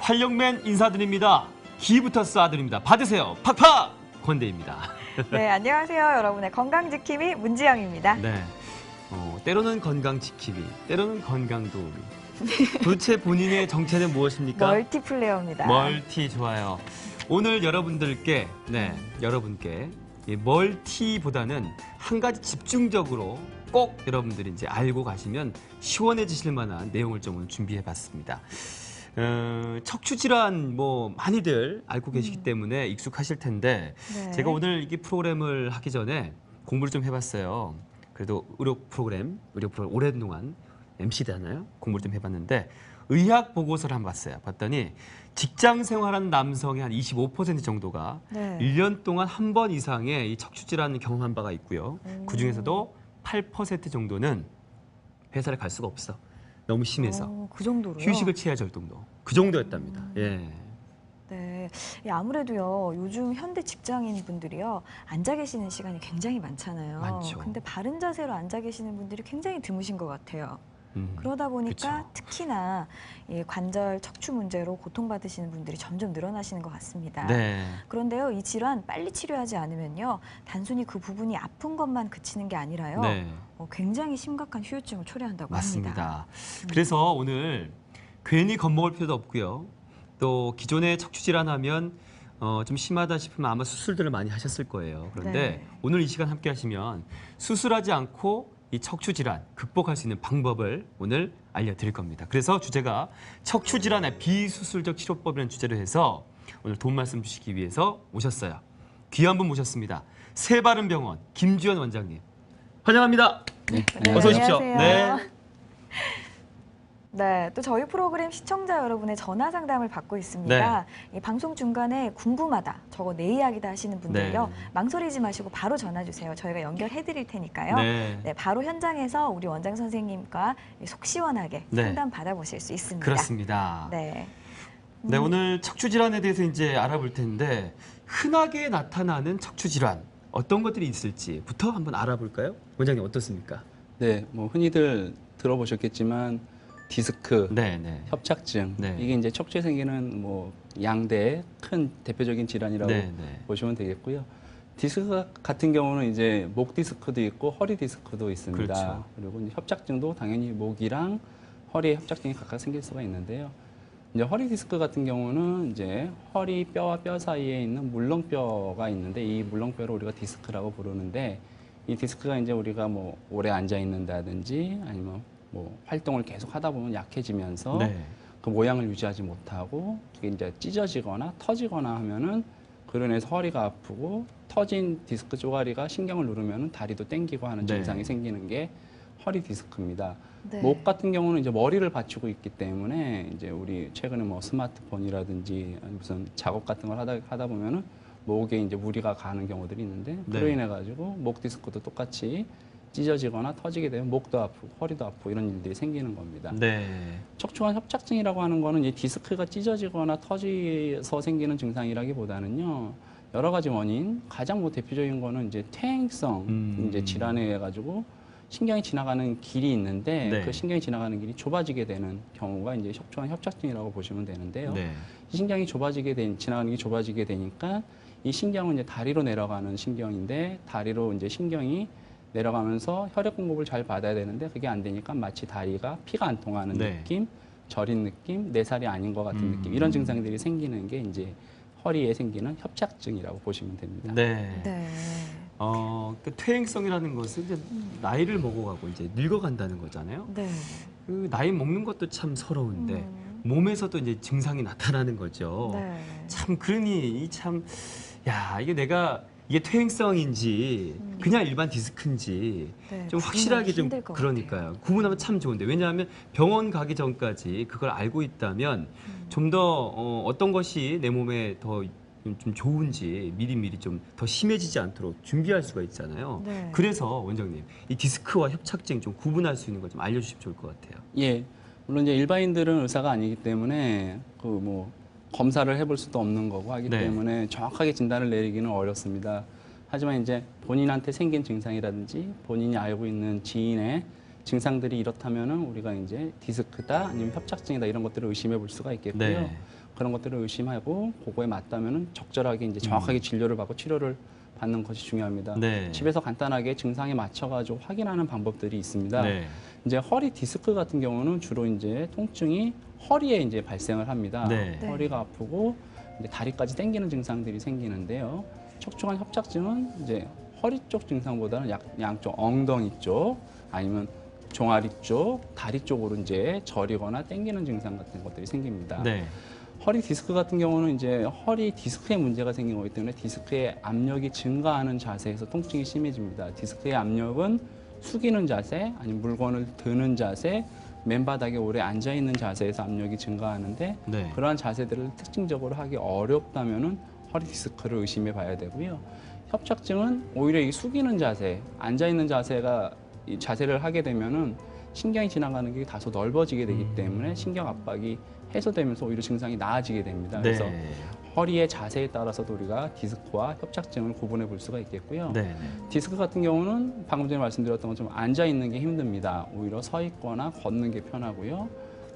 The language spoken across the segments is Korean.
활력맨 인사드립니다. 기부터 쏴드립니다. 받으세요. 팍팍! 권대입니다. 네, 안녕하세요. 여러분의 건강지킴이 문지영입니다. 네, 때로는 건강지킴이, 때로는 건강도우미. 도대체 본인의 정체는 무엇입니까? 멀티플레이어입니다. 멀티 좋아요. 오늘 여러분께 이 멀티보다는 한 가지 집중적으로 꼭 여러분들이 이제 알고 가시면 시원해지실 만한 내용을 좀 오늘 준비해봤습니다. 척추 질환 많이들 알고 계시기 때문에 익숙하실 텐데 네. 제가 오늘 이 프로그램을 하기 전에 공부를 좀 해봤어요. 그래도 의료 프로그램 오랜 동안 MC잖아요. 공부를 좀 해봤는데 의학 보고서를 한번 봤어요. 봤더니 직장 생활한 남성의 한 25% 정도가 네. 1년 동안 한 번 이상의 이 척추 질환을 경험한 바가 있고요. 그 중에서도 8% 정도는 회사를 갈 수가 없어. 너무 심해서. 그 정도로요? 휴식을 취해야 할 정도. 그 정도였답니다. 예. 네, 아무래도요 요즘 현대 직장인 분들이요 앉아 계시는 시간이 굉장히 많잖아요. 많죠. 근데 바른 자세로 앉아 계시는 분들이 굉장히 드무신 것 같아요. 그러다 보니까 그쵸. 특히나 이 관절 척추 문제로 고통받으시는 분들이 점점 늘어나시는 것 같습니다. 네. 그런데요, 이 질환 빨리 치료하지 않으면요, 단순히 그 부분이 아픈 것만 그치는 게 아니라요, 네. 굉장히 심각한 후유증을 초래한다고 맞습니다. 합니다. 그래서 오늘 괜히 겁먹을 필요도 없고요. 또 기존에 척추 질환하면 좀 심하다 싶으면 아마 수술들을 많이 하셨을 거예요. 그런데 네. 오늘 이 시간 함께 하시면 수술하지 않고 이 척추 질환 극복할 수 있는 방법을 오늘 알려드릴 겁니다. 그래서 주제가 척추 질환의 비수술적 치료법이라는 주제로 해서 오늘 도움 말씀 주시기 위해서 오셨어요. 귀한 분 모셨습니다. 새바른병원 김주현 원장님. 환영합니다. 네, 어서 오십시오. 안녕하세요. 네. 네, 또 저희 프로그램 시청자 여러분의 전화 상담을 받고 있습니다. 이 방송 중간에 궁금하다, 저거 내 이야기다 하시는 분들요, 네. 망설이지 마시고 바로 전화 주세요. 저희가 연결해 드릴 테니까요. 네. 네, 바로 현장에서 우리 원장 선생님과 속 시원하게 네. 상담 받아보실 수 있습니다. 그렇습니다. 네. 네, 오늘 척추 질환에 대해서 이제 알아볼 텐데 흔하게 나타나는 척추 질환 어떤 것들이 있을지부터 한번 알아볼까요? 원장님 어떻습니까? 네, 뭐 흔히들 들어보셨겠지만 디스크, 네, 네. 협착증 네. 이게 이제 척추에 생기는 뭐 양대의 큰 대표적인 질환이라고 네, 네. 보시면 되겠고요. 디스크 같은 경우는 이제 목 디스크도 있고 허리 디스크도 있습니다. 그렇죠. 그리고 이제 협착증도 당연히 목이랑 허리에 협착증이 각각 생길 수가 있는데요. 이제 허리 디스크 같은 경우는 이제 허리 뼈와 뼈 사이에 있는 물렁뼈가 있는데 이 물렁뼈를 우리가 디스크라고 부르는데 이 디스크가 이제 우리가 뭐 오래 앉아 있는다든지 아니면 뭐 활동을 계속 하다 보면 약해지면서 네. 그 모양을 유지하지 못하고 그게 이제 찢어지거나 터지거나 하면은 그로 인해서 허리가 아프고 터진 디스크 쪼가리가 신경을 누르면은 다리도 땡기고 하는 네. 증상이 생기는 게 허리 디스크입니다. 네. 목 같은 경우는 이제 머리를 받치고 있기 때문에 이제 우리 최근에 뭐 스마트폰이라든지 아니 무슨 작업 같은 걸 하다 보면은 목에 이제 무리가 가는 경우들이 있는데 그로 네. 인해 가지고 목 디스크도 똑같이 찢어지거나 터지게 되면 목도 아프고 허리도 아프고 이런 일들이 생기는 겁니다. 네. 척추관 협착증이라고 하는 거는 이 디스크가 찢어지거나 터져서 생기는 증상이라기보다는요. 여러 가지 원인, 가장 뭐 대표적인 거는 이제 퇴행성 이제 질환에 의해 가지고 신경이 지나가는 길이 있는데 네. 그 신경이 지나가는 길이 좁아지게 되는 경우가 이제 척추관 협착증이라고 보시면 되는데요. 네. 이 신경이 지나가는 게 좁아지게 되니까 이 신경은 이제 다리로 내려가는 신경인데 다리로 이제 신경이 내려가면서 혈액 공급을 잘 받아야 되는데 그게 안 되니까 마치 다리가 피가 안 통하는 네. 느낌, 저린 느낌, 내 살이 아닌 것 같은 느낌 이런 증상들이 생기는 게 이제 허리에 생기는 협착증이라고 보시면 됩니다. 네. 네. 그 퇴행성이라는 것은 이제 나이를 먹어가고 이제 늙어간다는 거잖아요. 네. 그 나이 먹는 것도 참 서러운데 몸에서도 이제 증상이 나타나는 거죠. 네. 참 그러니 이게 퇴행성인지 그냥 일반 디스크인지 네, 좀 확실하게 좀 힘들 것 그러니까요. 구분하면 참 좋은데 왜냐하면 병원 가기 전까지 그걸 알고 있다면 좀 더 어떤 것이 내 몸에 더 좀 좋은지 미리미리 좀 더 심해지지 않도록 준비할 수가 있잖아요. 네. 그래서 원장님 이 디스크와 협착증 좀 구분할 수 있는 걸 좀 알려주시면 좋을 것 같아요. 예, 물론 이제 일반인들은 의사가 아니기 때문에 그 뭐 검사를 해볼 수도 없는 거고 하기 네. 때문에 정확하게 진단을 내리기는 어렵습니다. 하지만 이제 본인한테 생긴 증상이라든지 본인이 알고 있는 지인의 증상들이 이렇다면은 우리가 이제 디스크다 아니면 협착증이다 이런 것들을 의심해 볼 수가 있겠고요. 네. 그런 것들을 의심하고 그거에 맞다면은 적절하게 이제 정확하게 진료를 받고 치료를 받는 것이 중요합니다. 네. 집에서 간단하게 증상에 맞춰가지고 확인하는 방법들이 있습니다. 네. 이제 허리 디스크 같은 경우는 주로 이제 통증이 허리에 이제 발생을 합니다. 네. 네. 허리가 아프고 이제 다리까지 당기는 증상들이 생기는데요. 척추관 협착증은 이제 허리 쪽 증상보다는 양쪽 엉덩이 쪽 아니면 종아리 쪽, 다리 쪽으로 이제 저리거나 당기는 증상 같은 것들이 생깁니다. 네. 허리 디스크 같은 경우는 이제 허리 디스크에 문제가 생긴 거기 때문에 디스크의 압력이 증가하는 자세에서 통증이 심해집니다. 디스크의 압력은 숙이는 자세, 아니면 물건을 드는 자세, 맨바닥에 오래 앉아 있는 자세에서 압력이 증가하는데 네. 그러한 자세들을 특징적으로 하기 어렵다면은 허리 디스크를 의심해 봐야 되고요. 협착증은 오히려 이 숙이는 자세, 앉아 있는 자세가 이 자세를 하게 되면은 신경이 지나가는 게 다소 넓어지게 되기 때문에 신경 압박이 해소되면서 오히려 증상이 나아지게 됩니다. 네. 그래서 허리의 자세에 따라서도 우리가 디스크와 협착증을 구분해 볼 수가 있겠고요. 네. 디스크 같은 경우는 방금 전에 말씀드렸던 것처럼 앉아 있는 게 힘듭니다. 오히려 서 있거나 걷는 게 편하고요.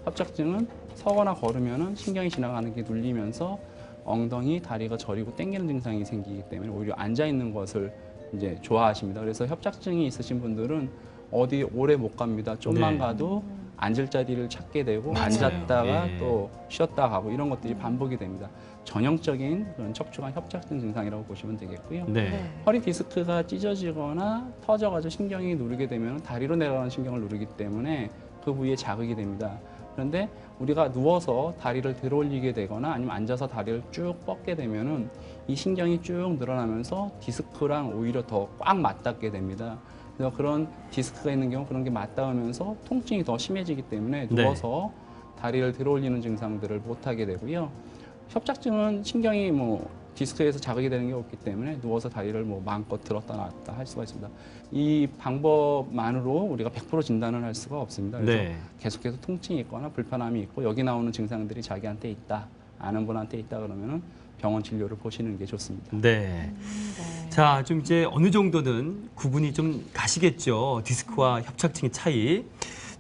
협착증은 서거나 걸으면은 신경이 지나가는 게 눌리면서 엉덩이, 다리가 저리고 당기는 증상이 생기기 때문에 오히려 앉아 있는 것을 이제 좋아하십니다. 그래서 협착증이 있으신 분들은 어디 오래 못 갑니다. 좀만 네. 가도 앉을 자리를 찾게 되고 맞아요. 앉았다가 예. 또 쉬었다 가고 이런 것들이 반복이 됩니다. 전형적인 그런 척추관 협착증 증상이라고 보시면 되겠고요. 네. 네. 허리 디스크가 찢어지거나 터져가지고 신경이 누르게 되면 다리로 내려가는 신경을 누르기 때문에 그 부위에 자극이 됩니다. 그런데 우리가 누워서 다리를 들어 올리게 되거나 아니면 앉아서 다리를 쭉 뻗게 되면은 이 신경이 쭉 늘어나면서 디스크랑 오히려 더 꽉 맞닿게 됩니다. 그래서 그런 디스크가 있는 경우 그런 게 맞닿으면서 통증이 더 심해지기 때문에 누워서 다리를 들어 올리는 증상들을 못 하게 되고요. 협착증은 신경이 뭐 디스크에서 자극이 되는 게 없기 때문에 누워서 다리를 뭐 마음껏 들었다 놨다 할 수가 있습니다. 이 방법만으로 우리가 100% 진단을 할 수가 없습니다. 그래서 네. 계속해서 통증이 있거나 불편함이 있고 여기 나오는 증상들이 자기한테 있다, 아는 분한테 있다 그러면은 병원 진료를 보시는 게 좋습니다. 네. 네. 자, 좀 이제 어느 정도는 구분이 좀 가시겠죠. 디스크와 협착증의 차이.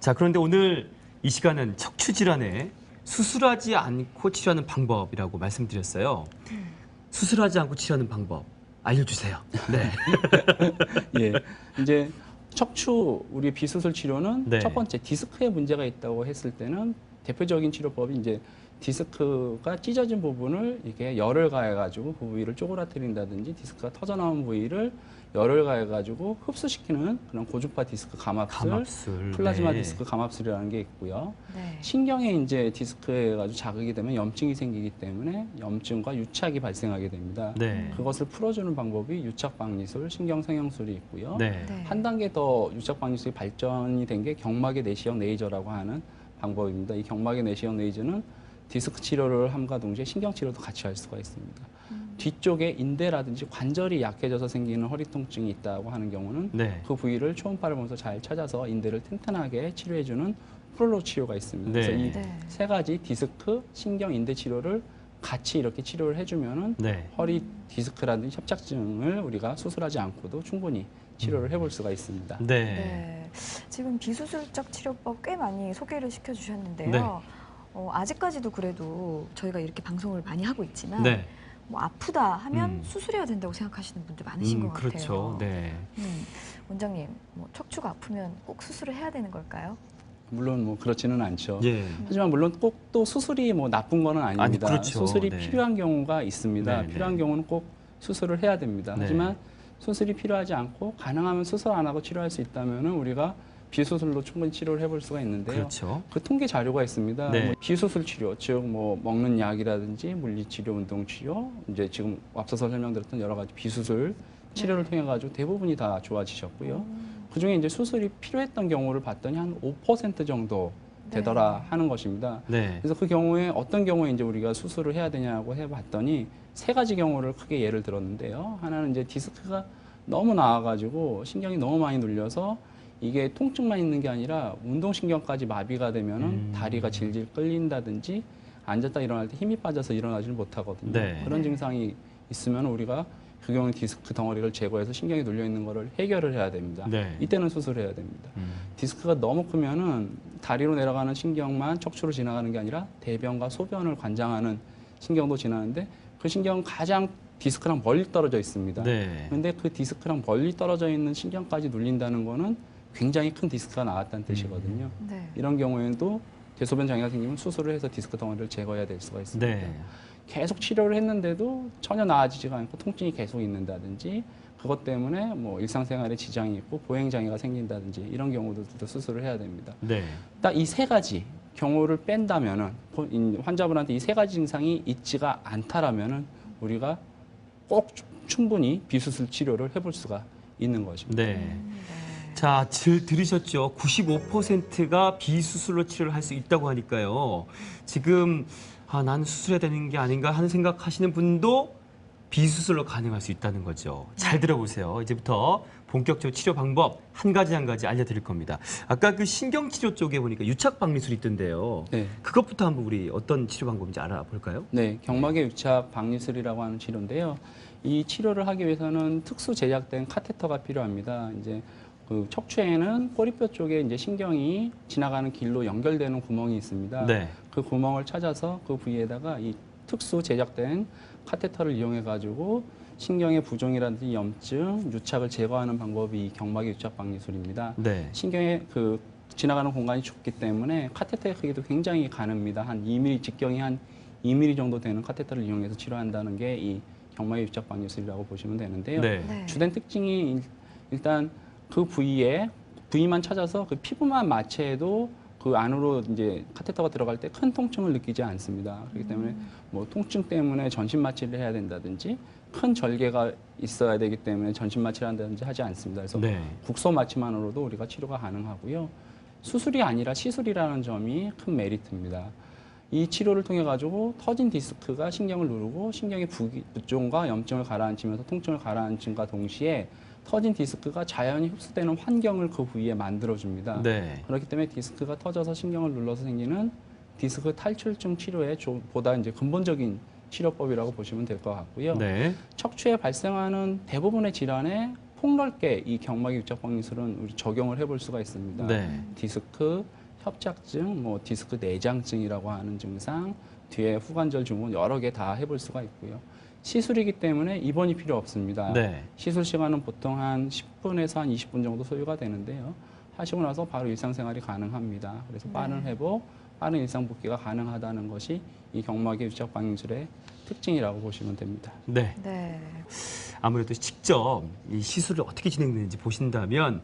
자, 그런데 오늘 이 시간은 척추 질환에 수술하지 않고 치료하는 방법이라고 말씀드렸어요. 수술하지 않고 치료하는 방법 알려주세요. 네. 예, 이제 척추 우리 비수술 치료는 네. 첫 번째 디스크에 문제가 있다고 했을 때는 대표적인 치료법이 이제 디스크가 찢어진 부분을 이렇게 열을 가해가지고 그 부위를 쪼그라뜨린다든지 디스크가 터져나온 부위를 열을 가해가지고 흡수시키는 그런 고주파 디스크 감압술, 감압술. 플라즈마 네. 디스크 감압술이라는 게 있고요. 네. 신경에 이제 디스크에 가지고 자극이 되면 염증이 생기기 때문에 염증과 유착이 발생하게 됩니다. 네. 그것을 풀어주는 방법이 유착박리술, 신경성형술이 있고요. 네. 네. 한 단계 더 유착박리술이 발전이 된 게 경막의 내시경 레이저라고 하는 방법입니다. 이 경막의 내시경 레이저는 디스크 치료를 함과 동시에 신경 치료도 같이 할 수가 있습니다. 뒤쪽에 인대라든지 관절이 약해져서 생기는 허리 통증이 있다고 하는 경우는 네. 그 부위를 초음파를 보면서 잘 찾아서 인대를 튼튼하게 치료해주는 프롤로 치료가 있습니다. 그래서 네. 이 세 가지 디스크, 신경, 인대 치료를 같이 이렇게 치료를 해주면은 네. 허리 디스크라든지 협착증을 우리가 수술하지 않고도 충분히 치료를 해볼 수가 있습니다. 네. 네. 지금 비수술적 치료법 꽤 많이 소개를 시켜주셨는데요. 네. 아직까지도 그래도 저희가 이렇게 방송을 많이 하고 있지만 네. 뭐 아프다 하면 음. 수술해야 된다고 생각하시는 분들 많으신 것 같아요. 그렇죠. 네. 원장님, 뭐 척추가 아프면 꼭 수술을 해야 되는 걸까요? 물론 뭐 그렇지는 않죠. 예. 하지만 물론 꼭 또 수술이 뭐 나쁜 거는 아닙니다. 아니, 그렇죠. 수술이 네. 필요한 경우가 있습니다. 네, 필요한 네. 경우는 꼭 수술을 해야 됩니다. 네. 하지만 수술이 필요하지 않고 가능하면 수술 안 하고 치료할 수 있다면은 우리가 비수술로 충분히 치료를 해볼 수가 있는데요. 그렇죠. 그 통계 자료가 있습니다. 네. 뭐 비수술 치료, 즉 뭐 먹는 약이라든지 물리치료, 운동치료, 이제 지금 앞서서 설명드렸던 여러 가지 비수술 치료를 통해 가지고 대부분이 다 좋아지셨고요. 그 중에 이제 수술이 필요했던 경우를 봤더니 한 5% 정도 되더라 하는 것입니다. 네. 그래서 그 경우에 어떤 경우에 이제 우리가 수술을 해야 되냐고 해봤더니 세 가지 경우를 크게 예를 들었는데요. 하나는 이제 디스크가 너무 나와가지고 신경이 너무 많이 눌려서 이게 통증만 있는 게 아니라 운동신경까지 마비가 되면은 다리가 질질 끌린다든지 앉았다 일어날 때 힘이 빠져서 일어나지를 못하거든요. 네. 그런 증상이 있으면 우리가 그 경우에 디스크 덩어리를 제거해서 신경이 눌려 있는 거를 해결을 해야 됩니다. 네. 이때는 수술해야 됩니다. 음. 디스크가 너무 크면은 다리로 내려가는 신경만 척추로 지나가는 게 아니라 대변과 소변을 관장하는 신경도 지나는데 그 신경은 가장 디스크랑 멀리 떨어져 있습니다. 네. 그런데 그 디스크랑 멀리 떨어져 있는 신경까지 눌린다는 거는 굉장히 큰 디스크가 나왔다는 뜻이거든요. 네. 이런 경우에도 대소변 장애가 생기면 수술을 해서 디스크 덩어리를 제거해야 될 수가 있습니다. 네. 계속 치료를 했는데도 전혀 나아지지가 않고 통증이 계속 있는다든지 그것 때문에 뭐 일상생활에 지장이 있고 보행 장애가 생긴다든지 이런 경우도 수술을 해야 됩니다. 네. 딱 이 세 가지 경우를 뺀다면은 환자분한테 이 세 가지 증상이 있지가 않다라면은 우리가 꼭 충분히 비수술 치료를 해볼 수가 있는 것입니다. 네. 자, 들으셨죠? 95%가 비수술로 치료를 할 수 있다고 하니까요. 지금 나는 수술해야 되는 게 아닌가 하는 생각하시는 분도 비수술로 가능할 수 있다는 거죠. 잘 들어보세요. 이제부터 본격적으로 치료 방법 한 가지 알려드릴 겁니다. 아까 그 신경치료 쪽에 보니까 유착박리술이 있던데요. 네. 그것부터 한번 우리 어떤 치료 방법인지 알아볼까요? 네, 경막의 유착 박리술이라고 하는 치료인데요. 이 치료를 하기 위해서는 특수 제작된 카테터가 필요합니다. 이제 그 척추에는 꼬리뼈 쪽에 이제 신경이 지나가는 길로 연결되는 구멍이 있습니다. 네. 그 구멍을 찾아서 그 부위에다가 이 특수 제작된 카테터를 이용해 가지고 신경의 부종이라든지 염증, 유착을 제거하는 방법이 이 경막의 유착 박리술입니다. 네. 신경의 그 지나가는 공간이 좁기 때문에 카테터의 크기도 굉장히 가늡니다. 한 2mm, 직경이 한 2mm 정도 되는 카테터를 이용해서 치료한다는 게 이 경막의 유착 박리술이라고 보시면 되는데요. 네. 네. 주된 특징이 일단 그 부위만 찾아서 그 피부만 마취해도 그 안으로 이제 카테터가 들어갈 때 큰 통증을 느끼지 않습니다. 그렇기 때문에 뭐 통증 때문에 전신 마취를 해야 된다든지 큰 절개가 있어야 되기 때문에 전신 마취를 한다든지 하지 않습니다. 그래서 네. 국소 마취만으로도 우리가 치료가 가능하고요. 수술이 아니라 시술이라는 점이 큰 메리트입니다. 이 치료를 통해 가지고 터진 디스크가 신경을 누르고 신경의 부종과 염증을 가라앉히면서 통증을 가라앉힘과 동시에 터진 디스크가 자연히 흡수되는 환경을 그 부위에 만들어줍니다. 네. 그렇기 때문에 디스크가 터져서 신경을 눌러서 생기는 디스크 탈출증 치료의 보다 이제 근본적인 치료법이라고 보시면 될 것 같고요. 네. 척추에 발생하는 대부분의 질환에 폭넓게 이 경막의 유착 박리술은 우리 적용을 해볼 수가 있습니다. 네. 디스크, 협착증, 뭐 디스크 내장증이라고 하는 증상, 뒤에 후관절 증후군 여러 개 다 해볼 수가 있고요. 시술이기 때문에 입원이 필요 없습니다. 네. 시술 시간은 보통 한 10분에서 한 20분 정도 소요가 되는데요. 하시고 나서 바로 일상생활이 가능합니다. 그래서 빠른 회복, 빠른 일상 복귀가 가능하다는 것이 이 경막의 유착 박리술의 특징이라고 보시면 됩니다. 네. 네. 아무래도 직접 이 시술이 어떻게 진행되는지 보신다면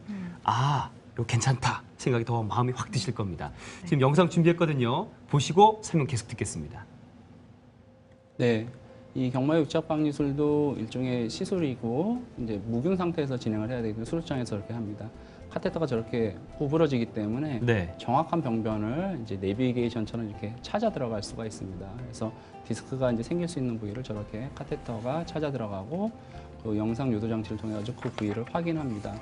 이거 괜찮다 생각이 더 마음이 확 드실 겁니다. 지금 영상 준비했거든요. 보시고 설명 계속 듣겠습니다. 네. 이 경막의 유착 박리술도 일종의 시술이고 이제 무균 상태에서 진행을 해야 되기 때문에 수술장에서 저렇게 합니다. 카테터가 저렇게 구부러지기 때문에 네. 정확한 병변을 이제 내비게이션처럼 이렇게 찾아 들어갈 수가 있습니다. 그래서 디스크가 이제 생길 수 있는 부위를 저렇게 카테터가 찾아 들어가고 그 영상 유도 장치를 통해 가지고 그 부위를 확인합니다.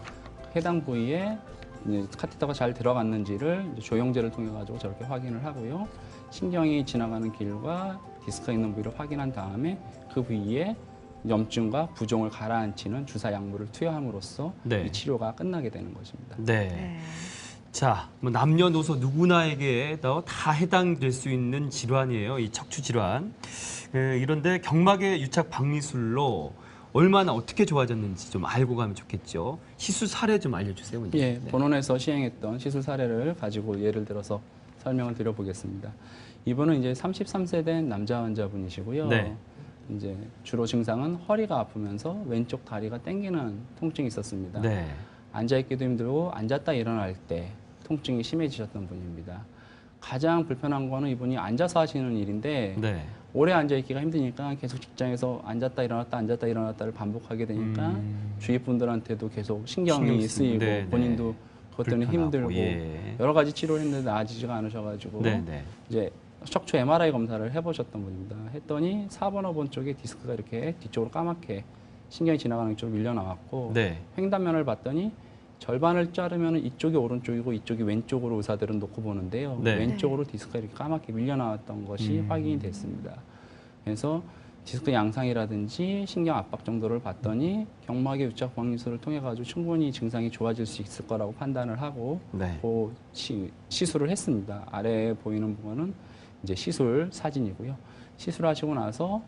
해당 부위에 이제 카테터가 잘 들어갔는지를 이제 조영제를 통해 가지고 저렇게 확인을 하고요. 신경이 지나가는 길과 디스크가 있는 부위를 확인한 다음에 그 부위에 염증과 부종을 가라앉히는 주사 약물을 투여함으로써 네. 이 치료가 끝나게 되는 것입니다. 네. 네. 자, 뭐 남녀노소 누구나에게 다 해당될 수 있는 질환이에요. 이 척추 질환. 이런데 경막의 유착 박리술로 얼마나 어떻게 좋아졌는지 좀 알고 가면 좋겠죠. 시술 사례 좀 알려주세요. 원장님. 예, 네. 본원에서 시행했던 시술 사례를 가지고 예를 들어서 설명을 드려보겠습니다. 이분은 이제 33세 된 남자 환자분이시고요. 네. 이제 주로 증상은 허리가 아프면서 왼쪽 다리가 땡기는 통증이 있었습니다. 네. 앉아있기도 힘들고 앉았다 일어날 때 통증이 심해지셨던 분입니다. 가장 불편한 거는 이분이 앉아서 하시는 일인데 네. 오래 앉아있기가 힘드니까 계속 직장에서 앉았다 일어났다를 반복하게 되니까 주위 분들한테도 계속 신경이 쓰이고 네, 본인도 그것 때문에 불편하고, 힘들고 예. 여러 가지 치료를 했는데 나아지지가 않으셔가지고 네, 네. 이제 척추 MRI 검사를 해보셨던 분입니다. 했더니 4번, 5번 쪽에 디스크가 이렇게 뒤쪽으로 까맣게 신경이 지나가는 쪽으로 밀려 나왔고 네. 횡단면을 봤더니 절반을 자르면 이쪽이 오른쪽이고 이쪽이 왼쪽으로 의사들은 놓고 보는데요. 네. 왼쪽으로 디스크가 이렇게 까맣게 밀려 나왔던 것이 확인이 됐습니다. 그래서 디스크 양상이라든지 신경 압박 정도를 봤더니 경막의 유착 보강시술을 통해 가지고 충분히 증상이 좋아질 수 있을 거라고 판단을 하고 네. 그 시술을 했습니다. 아래에 보이는 부분은 이제 시술 사진이고요. 시술하시고 나서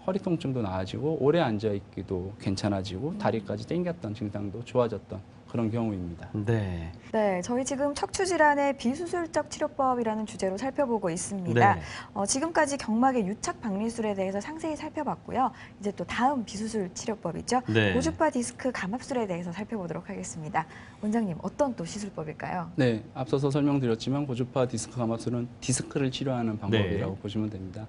허리 통증도 나아지고 오래 앉아 있기도 괜찮아지고 다리까지 당겼던 증상도 좋아졌던 그런 경우입니다. 네. 네, 저희 지금 척추 질환의 비수술적 치료법이라는 주제로 살펴보고 있습니다. 네. 지금까지 경막의 유착 박리술에 대해서 상세히 살펴봤고요. 이제 또 다음 비수술 치료법이죠. 네. 고주파 디스크 감압술에 대해서 살펴보도록 하겠습니다. 원장님, 어떤 또 시술법일까요? 네, 앞서서 설명드렸지만 고주파 디스크 감압술은 디스크를 치료하는 방법이라고 네. 보시면 됩니다.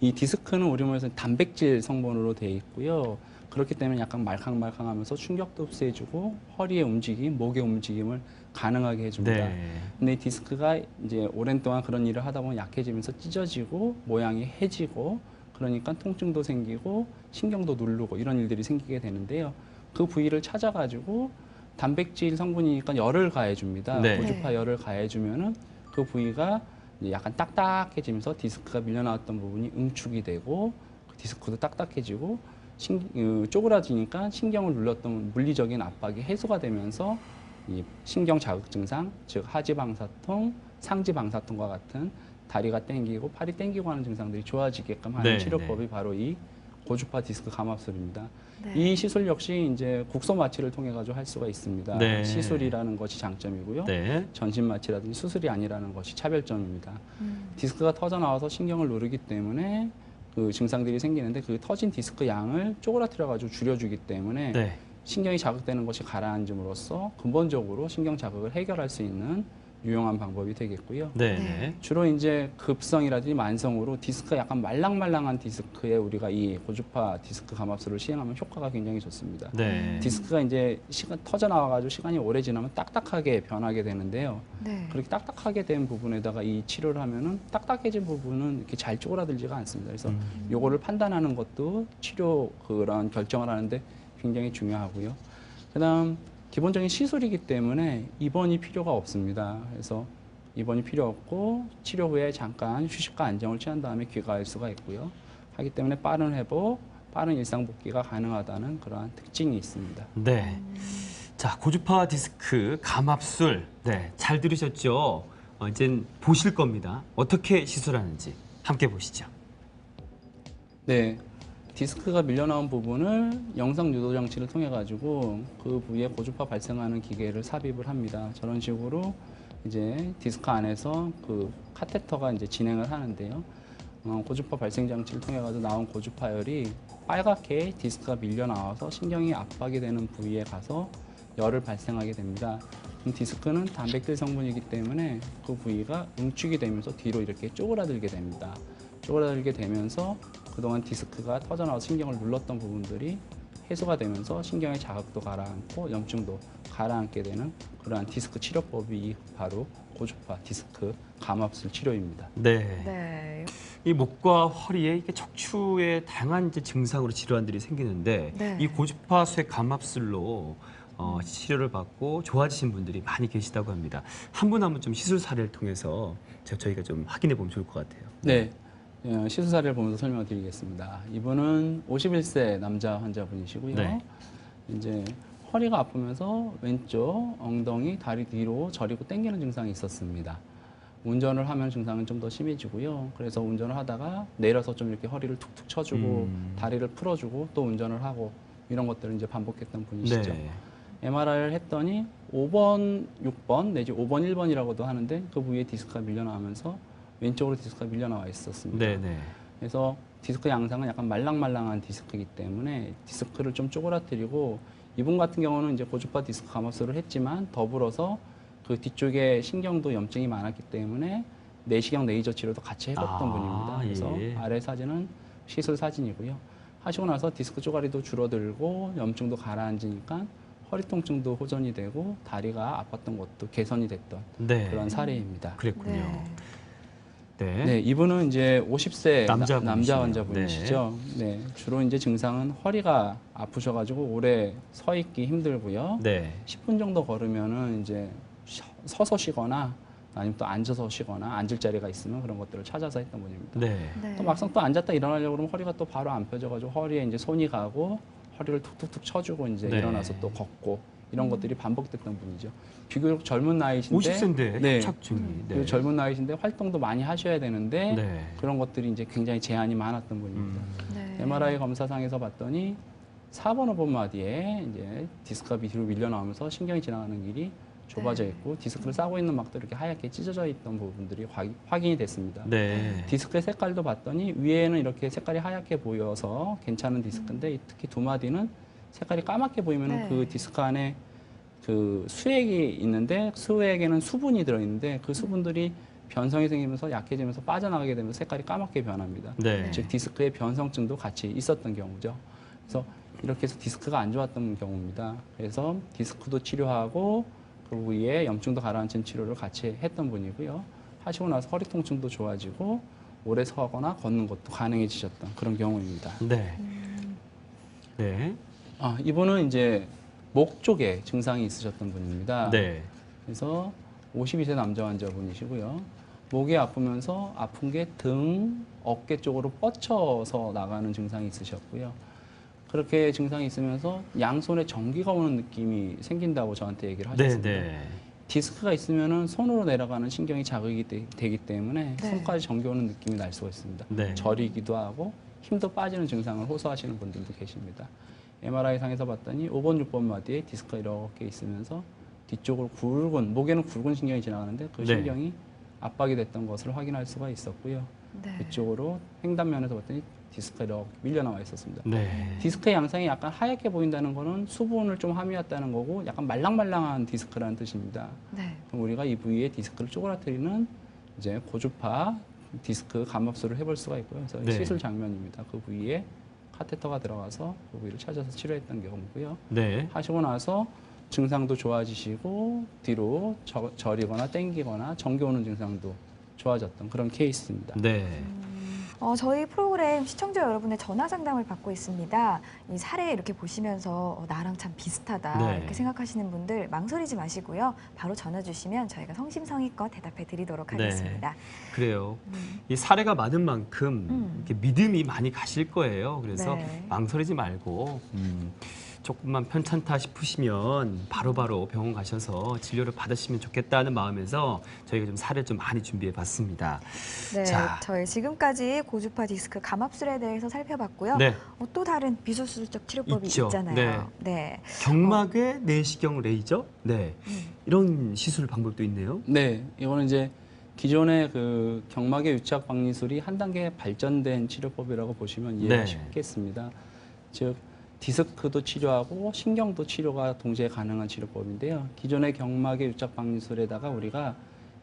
이 디스크는 우리 몸에서 단백질 성분으로 되어 있고요. 그렇기 때문에 약간 말캉말캉하면서 충격도 흡수해주고 허리의 움직임, 목의 움직임을 가능하게 해줍니다. 네. 근데 이 디스크가 이제 오랜 동안 그런 일을 하다 보면 약해지면서 찢어지고 모양이 해지고 그러니까 통증도 생기고 신경도 누르고 이런 일들이 생기게 되는데요. 그 부위를 찾아가지고 단백질 성분이니까 열을 가해줍니다. 네. 고주파 열을 가해주면은 그 부위가 이제 약간 딱딱해지면서 디스크가 밀려나왔던 부분이 응축이 되고 그 디스크도 딱딱해지고 쪼그라지니까 신경을 눌렀던 물리적인 압박이 해소가 되면서 이 신경 자극 증상, 즉 하지방사통, 상지방사통과 같은 다리가 땡기고 팔이 땡기고 하는 증상들이 좋아지게끔 하는 네, 치료법이 바로 이 고주파 디스크 감압술입니다. 네. 이 시술 역시 이제 국소 마취를 통해 가지고 할 수가 있습니다. 네. 시술이라는 것이 장점이고요. 네. 전신 마취라든지 수술이 아니라는 것이 차별점입니다. 디스크가 터져 나와서 신경을 누르기 때문에 그 증상들이 생기는데 그 터진 디스크 양을 쪼그라뜨려 가지고 줄여주기 때문에 네. 신경이 자극되는 것이 가라앉음으로써 근본적으로 신경 자극을 해결할 수 있는 유용한 방법이 되겠고요. 네. 네. 주로 이제 급성이라든지 만성으로 디스크가 약간 말랑말랑한 디스크에 우리가 이 고주파 디스크 감압술을 시행하면 효과가 굉장히 좋습니다. 네. 디스크가 이제 시간 터져 나와가지고 시간이 오래 지나면 딱딱하게 변하게 되는데요. 네. 그렇게 딱딱하게 된 부분에다가 이 치료를 하면은 딱딱해진 부분은 이렇게 잘 쪼그라들지가 않습니다. 그래서 요거를 판단하는 것도 치료 그런 결정을 하는데 굉장히 중요하고요. 그다음 기본적인 시술이기 때문에 입원이 필요가 없습니다. 그래서 입원이 필요 없고 치료 후에 잠깐 휴식과 안정을 취한 다음에 귀가할 수가 있고요. 하기 때문에 빠른 회복, 빠른 일상 복귀가 가능하다는 그러한 특징이 있습니다. 네. 자, 고주파 디스크 감압술. 네, 잘 들으셨죠? 이젠 보실 겁니다. 어떻게 시술하는지 함께 보시죠. 네. 디스크가 밀려나온 부분을 영상 유도 장치를 통해 가지고 그 부위에 고주파 발생하는 기계를 삽입을 합니다. 저런 식으로 이제 디스크 안에서 그 카테터가 이제 진행을 하는데요. 고주파 발생 장치를 통해 가지고 나온 고주파열이 빨갛게 디스크가 밀려 나와서 신경이 압박이 되는 부위에 가서 열을 발생하게 됩니다. 디스크는 단백질 성분이기 때문에 그 부위가 응축이 되면서 뒤로 이렇게 쪼그라들게 됩니다. 쪼그라들게 되면서 그동안 디스크가 터져나와서 신경을 눌렀던 부분들이 해소가 되면서 신경의 자극도 가라앉고 염증도 가라앉게 되는 그러한 디스크 치료법이 바로 고주파 디스크 감압술 치료입니다. 네. 네. 이 목과 허리에 이게 척추에 다양한 이제 증상으로 질환들이 생기는데 네. 이 고주파 쇠 감압술로 치료를 받고 좋아지신 분들이 많이 계시다고 합니다. 한 분 한 분 좀 시술 사례를 통해서 저희가 좀 확인해 보면 좋을 것 같아요. 네. 시술 사례를 보면서 설명을 드리겠습니다. 이분은 51세 남자 환자분이시고요. 네. 이제 허리가 아프면서 왼쪽 엉덩이, 다리 뒤로 저리고 당기는 증상이 있었습니다. 운전을 하면 증상은 좀 더 심해지고요. 그래서 운전을 하다가 내려서 좀 이렇게 허리를 툭툭 쳐주고 다리를 풀어주고 또 운전을 하고 이런 것들을 이제 반복했던 분이시죠. 네. MRI를 했더니 5번, 6번 내지 5번, 1번이라고도 하는데 그 부위에 디스크가 밀려나오면서 왼쪽으로 디스크가 밀려나와 있었습니다. 네, 네. 그래서 디스크 양상은 약간 말랑말랑한 디스크이기 때문에 디스크를 좀 쪼그라뜨리고 이분 같은 경우는 이제 고주파 디스크 감압술을 했지만 더불어서 그 뒤쪽에 신경도 염증이 많았기 때문에 내시경 레이저 치료도 같이 해봤던 분입니다. 그래서 예. 아래 사진은 시술 사진이고요. 하시고 나서 디스크 쪼가리도 줄어들고 염증도 가라앉으니까 허리 통증도 호전이 되고 다리가 아팠던 것도 개선이 됐던 네. 그런 사례입니다. 그랬군요. 네. 네. 네, 이분은 이제 50세 남자분이시네요. 남자 환자분이시죠. 네. 주로 이제 증상은 허리가 아프셔가지고 오래 서 있기 힘들고요. 네. 10분 정도 걸으면은 이제 서서 쉬거나 아니면 또 앉아서 쉬거나 앉을 자리가 있으면 그런 것들을 찾아서 했던 분입니다. 네. 네. 또 막상 또 앉았다 일어나려고 그러면 허리가 또 바로 안 펴져가지고 허리에 이제 손이 가고 허리를 툭툭툭 쳐주고 이제 네. 일어나서 또 걷고 이런 것들이 반복됐던 분이죠. 비교적 젊은 나이신데 50세인데 네. 협착증이. 그리고 젊은 나이신데 활동도 많이 하셔야 되는데 네. 그런 것들이 이제 굉장히 제한이 많았던 분입니다. 네. MRI 검사상에서 봤더니 4번 5번 마디에 이제 디스크가 밑으로 밀려 나오면서 신경이 지나가는 길이 좁아져 네. 있고 디스크를 싸고 있는 막도 이렇게 하얗게 찢어져 있던 부분들이 확인이 됐습니다. 네. 디스크의 색깔도 봤더니 위에는 이렇게 색깔이 하얗게 보여서 괜찮은 디스크인데 특히 두 마디는 색깔이 까맣게 보이면 네. 그 디스크 안에 그 수액이 있는데 수액에는 수분이 들어있는데 그 수분들이 변성이 생기면서 약해지면서 빠져나가게 되면서 색깔이 까맣게 변합니다. 네. 즉 디스크의 변성증도 같이 있었던 경우죠. 그래서 이렇게 해서 디스크가 안 좋았던 경우입니다. 그래서 디스크도 치료하고 그 위에 염증도 가라앉힌 치료를 같이 했던 분이고요. 하시고 나서 허리 통증도 좋아지고 오래 서거나 걷는 것도 가능해지셨던 그런 경우입니다. 네. 네. 이분은 이제 목 쪽에 증상이 있으셨던 분입니다. 네. 그래서 52세 남자 환자분이시고요. 목이 아프면서 아픈 게 등, 어깨 쪽으로 뻗쳐서 나가는 증상이 있으셨고요. 그렇게 증상이 있으면서 양손에 전기가 오는 느낌이 생긴다고 저한테 얘기를 네. 하셨습니다. 네. 디스크가 있으면은 손으로 내려가는 신경이 자극이 되기 때문에 네. 손까지 전기 오는 느낌이 날 수가 있습니다. 네. 저리기도 하고 힘도 빠지는 증상을 호소하시는 분들도 계십니다. MRI 상에서 봤더니 5번, 6번 마디에 디스크가 이렇게 있으면서 뒤쪽으로 목에는 굵은 신경이 지나가는데 그 네. 신경이 압박이 됐던 것을 확인할 수가 있었고요. 네. 그쪽으로 횡단면에서 봤더니 디스크가 이렇게 밀려 나와 있었습니다. 네. 디스크의 양상이 약간 하얗게 보인다는 거는 수분을 좀 함유했다는 거고 약간 말랑말랑한 디스크라는 뜻입니다. 네. 그럼 우리가 이 부위에 디스크를 쪼그라뜨리는 이제 고주파 디스크 감압술을 해볼 수가 있고요. 그래서 네. 시술 장면입니다. 그 부위에 카테터가 들어가서 그 부위를 찾아서 치료했던 경우고요. 네. 하시고 나서 증상도 좋아지시고 뒤로 저리거나 땡기거나 전기 오는 증상도 좋아졌던 그런 케이스입니다. 네. 저희 프로그램 시청자 여러분의 전화 상담을 받고 있습니다. 이 사례 이렇게 보시면서 나랑 참 비슷하다 네. 이렇게 생각하시는 분들 망설이지 마시고요. 바로 전화 주시면 저희가 성심성의껏 대답해 드리도록 네. 하겠습니다. 그래요. 이 사례가 많은 만큼 이렇게 믿음이 많이 가실 거예요. 그래서 네. 망설이지 말고 조금만 편찮다 싶으시면 바로바로 병원 가셔서 진료를 받으시면 좋겠다는 마음에서 저희가 좀 사례를 좀 많이 준비해 봤습니다. 네, 자. 저희 지금까지 고주파 디스크 감압술에 대해서 살펴봤고요. 네. 또 다른 비수술적 치료법이 있죠. 있잖아요. 네. 네. 경막의 내시경 레이저? 네. 이런 시술 방법도 있네요. 네, 이거는 이제 기존의 그 경막의 유착 박리술이 한 단계 발전된 치료법이라고 보시면 이해가 네. 쉽겠습니다. 즉 디스크도 치료하고 신경도 치료가 동시에 가능한 치료법인데요. 기존의 경막의 유착 박리술에다가 우리가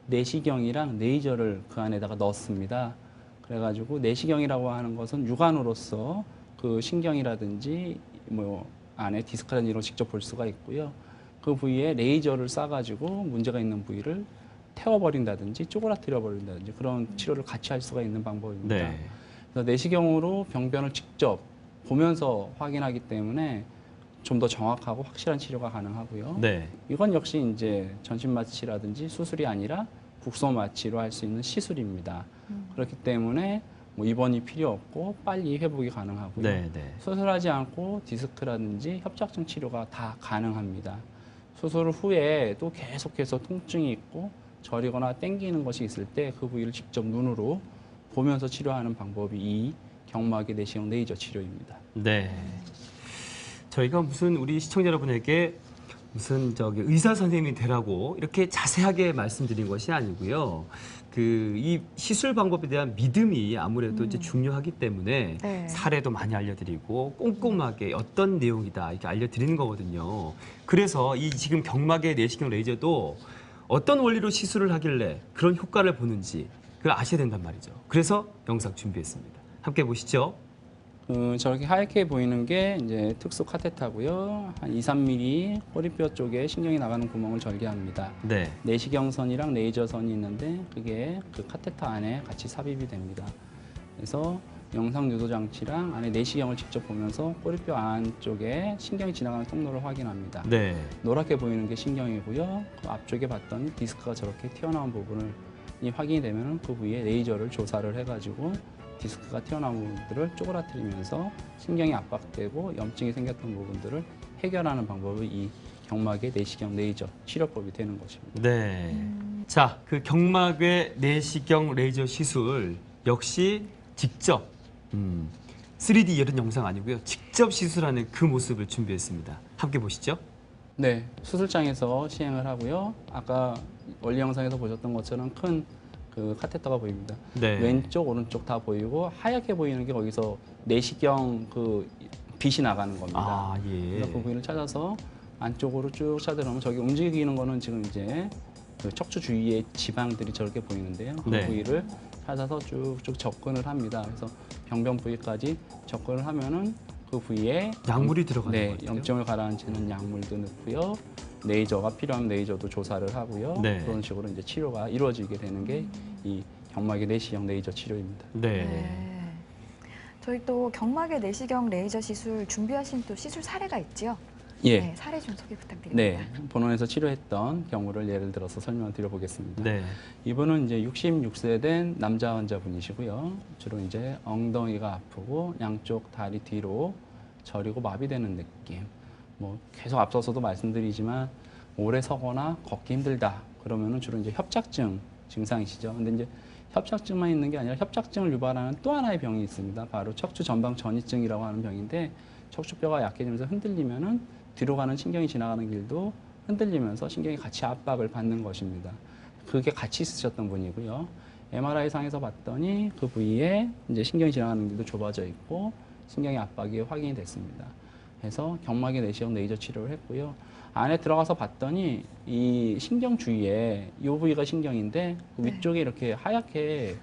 내시경이랑 레이저를 그 안에다가 넣습니다. 그래가지고 내시경이라고 하는 것은 육안으로서 그 신경이라든지 뭐 안에 디스크라든지 이런 걸 직접 볼 수가 있고요. 그 부위에 레이저를 쏴가지고 문제가 있는 부위를 태워버린다든지 쪼그라뜨려 버린다든지 그런 치료를 같이 할 수가 있는 방법입니다. 네. 그래서 내시경으로 병변을 직접 보면서 확인하기 때문에 좀 더 정확하고 확실한 치료가 가능하고요. 네. 이건 역시 이제 전신 마취라든지 수술이 아니라 국소 마취로 할 수 있는 시술입니다. 그렇기 때문에 뭐 입원이 필요 없고 빨리 회복이 가능하고요. 네. 네. 수술하지 않고 디스크라든지 협착증 치료가 다 가능합니다. 수술 후에 또 계속해서 통증이 있고 저리거나 땡기는 것이 있을 때 그 부위를 직접 눈으로 보면서 치료하는 방법이 이 경막의 내시경 레이저 치료입니다. 네. 저희가 무슨 우리 시청자 여러분에게 무슨 의사 선생님이 되라고 이렇게 자세하게 말씀드린 것이 아니고요. 이 시술 방법에 대한 믿음이 아무래도 이제 중요하기 때문에 네. 사례도 많이 알려드리고 꼼꼼하게 어떤 내용이다 이렇게 알려드리는 거거든요. 그래서 이 지금 경막의 내시경 레이저도 어떤 원리로 시술을 하길래 그런 효과를 보는지 그걸 아셔야 된단 말이죠. 그래서 영상 준비했습니다. 함께 보시죠. 저렇게 하얗게 보이는 게 이제 특수 카테터고요. 한 2, 3mm 꼬리뼈 쪽에 신경이 나가는 구멍을 절개합니다. 네. 내시경선이랑 레이저선이 있는데 그게 그 카테터 안에 같이 삽입이 됩니다. 그래서 영상 유도 장치랑 안에 내시경을 직접 보면서 꼬리뼈 안쪽에 신경이 지나가는 통로를 확인합니다. 네. 노랗게 보이는 게 신경이고요. 그 앞쪽에 봤더니 디스크가 저렇게 튀어나온 부분을 확인이 되면 그 부위에 레이저를 조사를 해가지고 디스크가 튀어나온 부분들을 쪼그라뜨리면서 신경이 압박되고 염증이 생겼던 부분들을 해결하는 방법이 이 경막의 내시경 레이저 치료법이 되는 것입니다. 네. 자, 그 경막의 내시경 레이저 시술 역시 직접 3D 이런 영상 아니고요. 직접 시술하는 그 모습을 준비했습니다. 함께 보시죠. 네, 수술장에서 시행을 하고요. 아까 원리 영상에서 보셨던 것처럼 큰 그 카테터가 보입니다. 네. 왼쪽, 오른쪽 다 보이고 하얗게 보이는 게 거기서 내시경 그 빛이 나가는 겁니다. 아, 예. 그래서 그 부위를 찾아서 안쪽으로 쭉 찾아보면 저기 움직이는 거는 지금 이제 그 척추 주위의 지방들이 저렇게 보이는데요. 그 네. 부위를 찾아서 쭉쭉 접근을 합니다. 그래서 병변 부위까지 접근을 하면은 그 부위에 약물이 들어가는 네, 것 같아요. 염증을 가라앉히는 약물도 넣고요. 레이저가 필요하면 레이저도 조사를 하고요. 네. 그런 식으로 이제 치료가 이루어지게 되는 게 이 경막의 내시경 레이저 치료입니다. 네. 네. 저희 또 경막의 내시경 레이저 시술 준비하신 또 시술 사례가 있지요? 예. 네, 사례 좀 소개 부탁드립니다. 네, 본원에서 치료했던 경우를 예를 들어서 설명을 드려보겠습니다. 네. 이분은 이제 66세 된 남자 환자분이시고요. 주로 이제 엉덩이가 아프고 양쪽 다리 뒤로 저리고 마비되는 느낌. 뭐 계속 앞서서도 말씀드리지만 오래 서거나 걷기 힘들다. 그러면은 주로 이제 협착증 증상이시죠. 근데 이제 협착증만 있는 게 아니라 협착증을 유발하는 또 하나의 병이 있습니다. 바로 척추 전방 전이증이라고 하는 병인데 척추뼈가 약해지면서 흔들리면은 뒤로 가는 신경이 지나가는 길도 흔들리면서 신경이 같이 압박을 받는 것입니다. 그게 같이 있으셨던 분이고요. MRI 상에서 봤더니 그 부위에 이제 신경이 지나가는 길도 좁아져 있고 신경의 압박이 확인이 됐습니다. 그래서 경막의 내시경 레이저 치료를 했고요. 안에 들어가서 봤더니 이 신경 주위에 이 부위가 신경인데 그 네. 위쪽에 이렇게 하얗게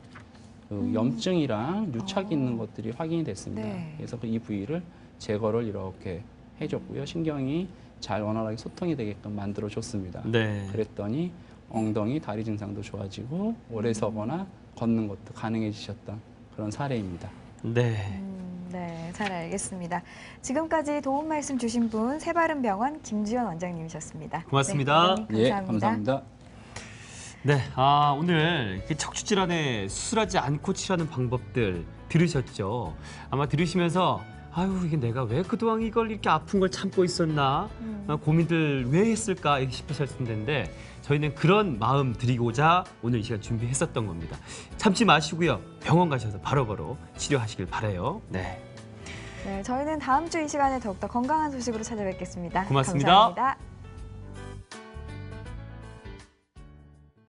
그 염증이랑 유착이 있는 것들이 확인이 됐습니다. 네. 그래서 그 이 부위를 제거를 이렇게 해줬고요. 신경이 잘 원활하게 소통이 되게끔 만들어줬습니다. 네. 그랬더니 엉덩이, 다리 증상도 좋아지고 오래 서거나 걷는 것도 가능해지셨던 그런 사례입니다. 네. 네, 잘 알겠습니다. 지금까지 도움 말씀 주신 분 새바른병원 김주현 원장님이셨습니다. 고맙습니다. 네, 원장님 예, 감사합니다. 감사합니다. 네, 오늘 척추 질환에 수술하지 않고 치료하는 방법들 들으셨죠? 아마 들으시면서 아유 이게 내가 왜 그동안 이걸 이렇게 아픈 걸 참고 있었나 고민들 왜 했을까 싶으셨을 텐데 저희는 그런 마음 드리고자 오늘 이 시간 준비했었던 겁니다. 참지 마시고요. 병원 가셔서 바로바로 치료하시길 바라요. 네, 네, 저희는 다음 주 이 시간에 더욱더 건강한 소식으로 찾아뵙겠습니다. 고맙습니다. 감사합니다.